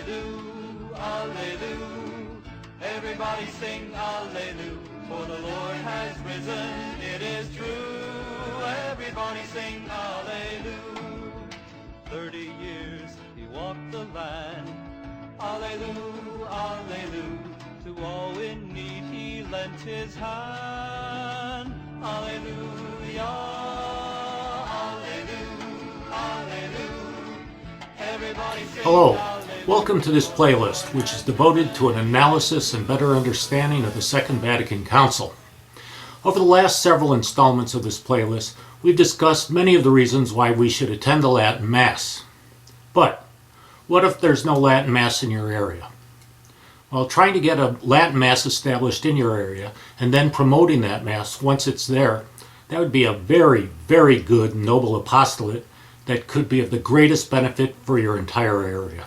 Alleluia, Alleluia. Everybody sing Alleluia, for the Lord has risen, it is true. Everybody sing Alleluia. 30 years he walked the land. Alleluia, Alleluia. To all in need he lent his hand. Alleluia, Alleluia, Alleluia. Everybody sing Hello, Alleluia. welcome to this playlist, which is devoted to an analysis and better understanding of the Second Vatican Council. Over the last several installments of this playlist, we've discussed many of the reasons why we should attend the Latin Mass. But what if there's no Latin Mass in your area? Well, trying to get a Latin Mass established in your area and then promoting that Mass once it's there, that would be a very, very good noble apostolate that could be of the greatest benefit for your entire area.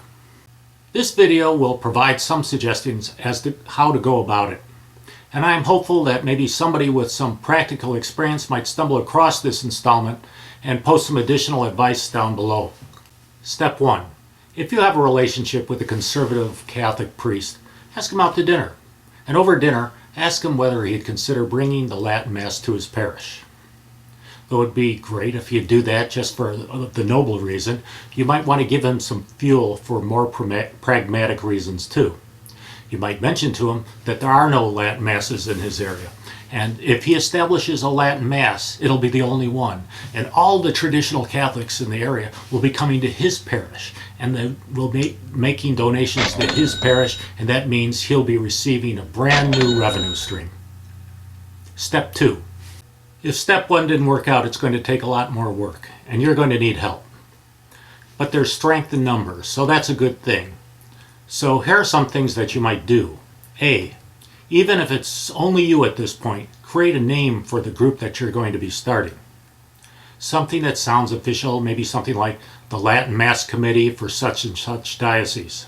This video will provide some suggestions as to how to go about it. And I'm hopeful that maybe somebody with some practical experience might stumble across this installment and post some additional advice down below. Step 1. If you have a relationship with a conservative Catholic priest, ask him out to dinner. And over dinner, ask him whether he'd consider bringing the Latin Mass to his parish. Though it'd be great if you do that just for the noble reason, you might want to give him some fuel for more pragmatic reasons too. You might mention to him that there are no Latin Masses in his area. And if he establishes a Latin Mass, it'll be the only one. And all the traditional Catholics in the area will be coming to his parish. And they will be making donations to his parish, and that means he'll be receiving a brand new revenue stream. Step 2. If step 1 didn't work out, it's going to take a lot more work, and you're going to need help. But there's strength in numbers, so that's a good thing. So here are some things that you might do. A. Even if it's only you at this point, create a name for the group that you're going to be starting. Something that sounds official, maybe something like the Latin Mass Committee for such and such diocese.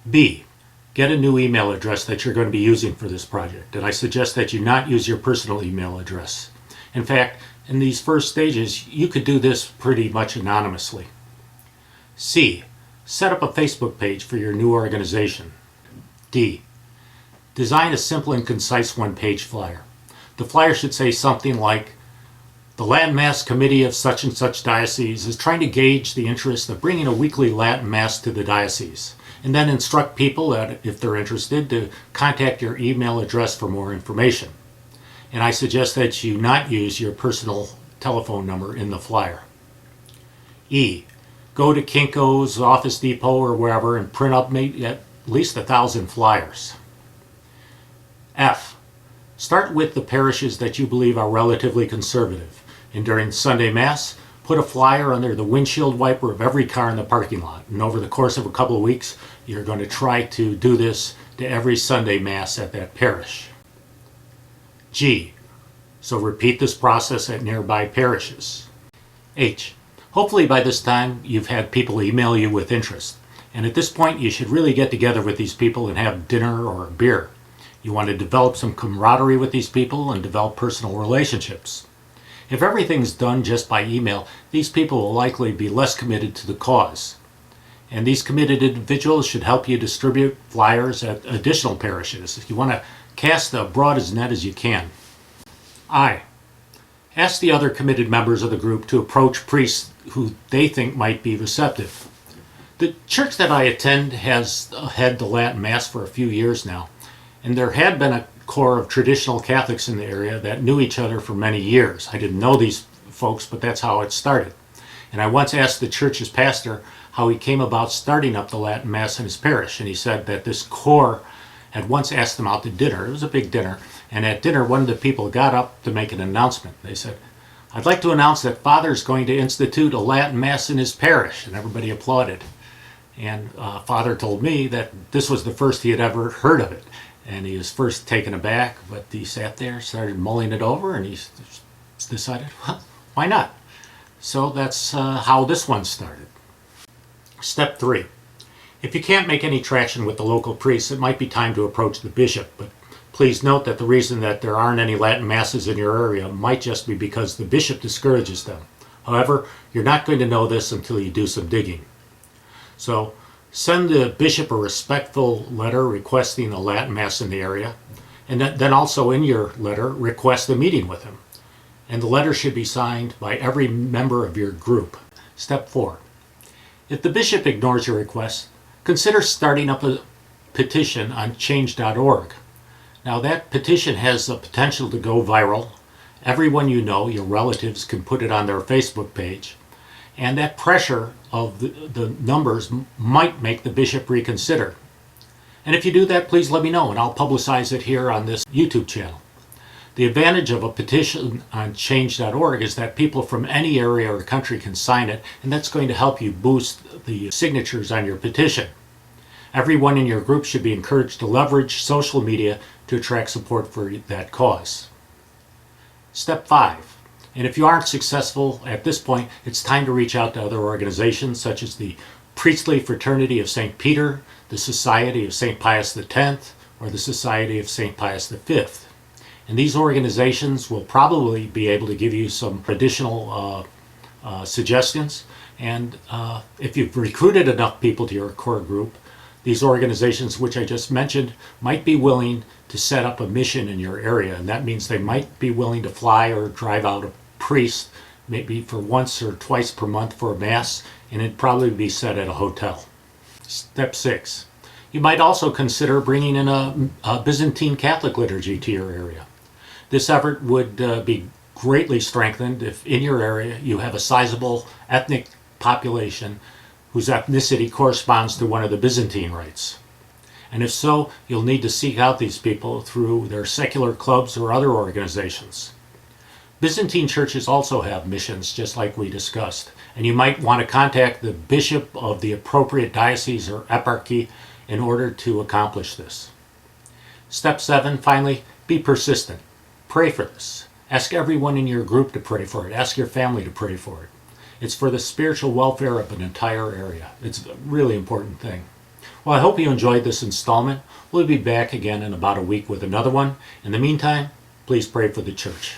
B. Get a new email address that you're going to be using for this project, and I suggest that you not use your personal email address. In fact, in these first stages, you could do this pretty much anonymously. C. Set up a Facebook page for your new organization. D. Design a simple and concise one-page flyer. The flyer should say something like, the Latin Mass Committee of such and such diocese is trying to gauge the interest of bringing a weekly Latin Mass to the diocese, and then instruct people that, if they're interested, to contact your email address for more information. And I suggest that you not use your personal telephone number in the flyer. E. Go to Kinko's, Office Depot, or wherever and print up maybe at least 1,000 flyers. F. Start with the parishes that you believe are relatively conservative, and during Sunday Mass, put a flyer under the windshield wiper of every car in the parking lot. And over the course of a couple of weeks, you're going to try to do this to every Sunday Mass at that parish. G. So repeat this process at nearby parishes. H. Hopefully by this time you've had people email you with interest. And at this point you should really get together with these people and have dinner or a beer. You want to develop some camaraderie with these people and develop personal relationships. If everything's done just by email, these people will likely be less committed to the cause. And these committed individuals should help you distribute flyers at additional parishes. You want to cast the broadest net as you can. I. Ask the other committed members of the group to approach priests who they think might be receptive. The church that I attend has had the Latin Mass for a few years now, and there had been a core of traditional Catholics in the area that knew each other for many years. I didn't know these folks, but that's how it started. And I once asked the church's pastor how he came about starting up the Latin Mass in his parish, and he said that this core had once asked him out to dinner. It was a big dinner, and at dinner one of the people got up to make an announcement. They said, "I'd like to announce that Father's going to institute a Latin Mass in his parish," and everybody applauded. And Father told me that this was the first he had ever heard of it. And he was first taken aback, but he sat there, started mulling it over, and he decided, well, why not? So that's how this one started. Step 3. If you can't make any traction with the local priests, it might be time to approach the bishop. But please note that the reason that there aren't any Latin Masses in your area might just be because the bishop discourages them. However, you're not going to know this until you do some digging. So Send the bishop a respectful letter requesting a Latin Mass in the area, and then also in your letter request a meeting with him. And the letter should be signed by every member of your group. Step 4. If the bishop ignores your request, consider starting up a petition on change.org. Now that petition has the potential to go viral. Everyone you know, your relatives, can put it on their Facebook page. And that pressure of the numbers might make the bishop reconsider. And if you do that, please let me know and I'll publicize it here on this YouTube channel. The advantage of a petition on change.org is that people from any area or country can sign it, and that's going to help you boost the signatures on your petition. Everyone in your group should be encouraged to leverage social media to attract support for that cause. Step 5. And if you aren't successful at this point, it's time to reach out to other organizations such as the Priestly Fraternity of St. Peter, the Society of St. Pius X, or the Society of St. Pius V. And these organizations will probably be able to give you some additional suggestions. And if you've recruited enough people to your core group, these organizations, which I just mentioned, might be willing to set up a mission in your area. And that means they might be willing to fly or drive out a priest, maybe for once or twice per month for a Mass, and it'd probably be set at a hotel. Step 6. You might also consider bringing in a Byzantine Catholic liturgy to your area. This effort would be greatly strengthened if in your area you have a sizable ethnic population whose ethnicity corresponds to one of the Byzantine rites. And if so, you'll need to seek out these people through their secular clubs or other organizations. Byzantine churches also have missions, just like we discussed, and you might want to contact the bishop of the appropriate diocese or eparchy in order to accomplish this. Step 7, finally, be persistent. Pray for this. Ask everyone in your group to pray for it. Ask your family to pray for it. It's for the spiritual welfare of an entire area. It's a really important thing. Well, I hope you enjoyed this installment. We'll be back again in about a week with another one. In the meantime, please pray for the church.